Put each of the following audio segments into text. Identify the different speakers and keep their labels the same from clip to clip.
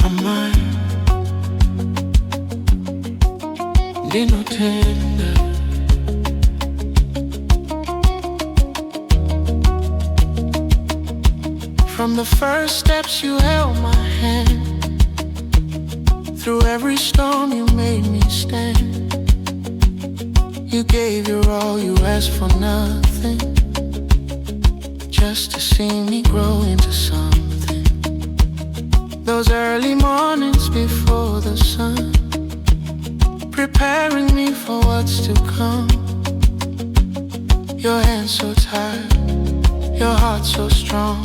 Speaker 1: Amai ndinotenda. From the first steps you held my hand, through every storm you made me stand. You gave your all, you asked for nothing, just to see me grow into something. Those early mornings before the sun, preparing me for what's to come. Your hands so tight, your heart so strong.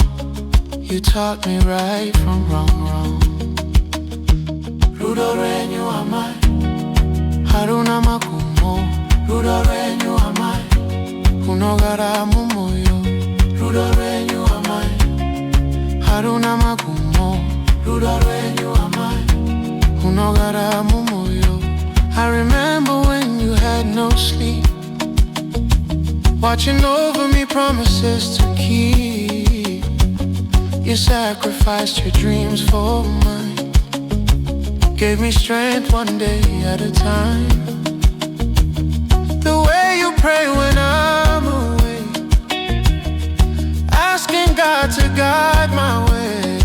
Speaker 1: You taught me right from wrong. Rudo Rwenyu Amai, Haruna magumo. Rudo Rwenyu Amai, Rwunogara mumoyo. Rudo Rwenyu Amai, Haruna magumo. Rudo Rwenyu Amai, Rwunogara mumoyo. I remember when you had no sleep, watching over me, promises to keep. You sacrificed your dreams for mine, gave me strength one day at a time. The way you pray when I'm away, asking God to guide my way.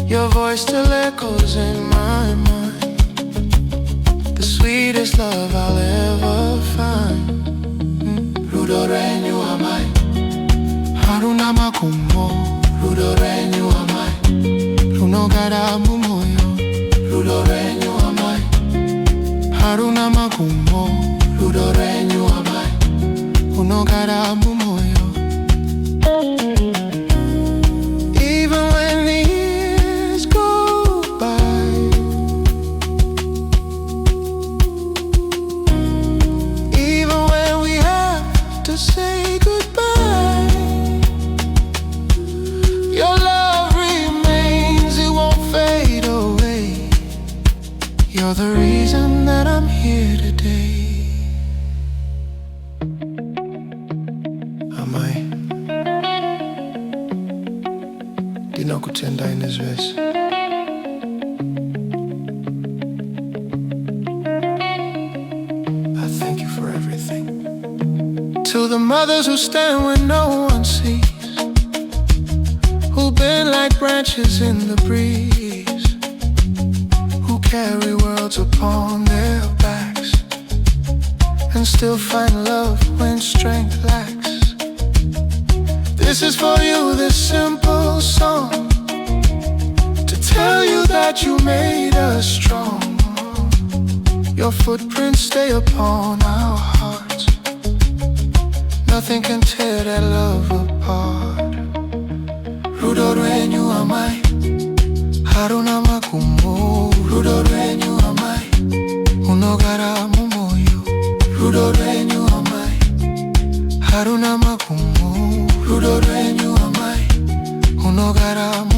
Speaker 1: Your voice still echoes in my mind, the sweetest love I'll ever find. Rudo Rwenyu Amai, Haruna magumo. Rudo Rwenyu Amai, Rwunogara mumoyo. Rudo Rwenyu Amai, Haruna magumo. Rudo Rwenyu Amai, Rwunogara mumoyo. Even when the years go by, even when we have to say goodbye, your love remains, it won't fade away. You're the reason that I'm here today. Amai ndinokutenda inezvese. I thank you for everything. To the mothers who stand when no one sees, who bend like branches in the breeze, who carry worlds upon their backs and still find love when strength lacks. This is for you, this simple song, to tell you that you made us strong. Your footprints stay upon our hearts, nothing can tear that love apart. Rudo Rwenyu Amai, Haruna magumo. Rudo Rwenyu Amai, Rwunogara mumoyo. Rudo Rwenyu Amai, Haruna magumo. Rudo Rwenyu Amai, Rwunogara mumoyo.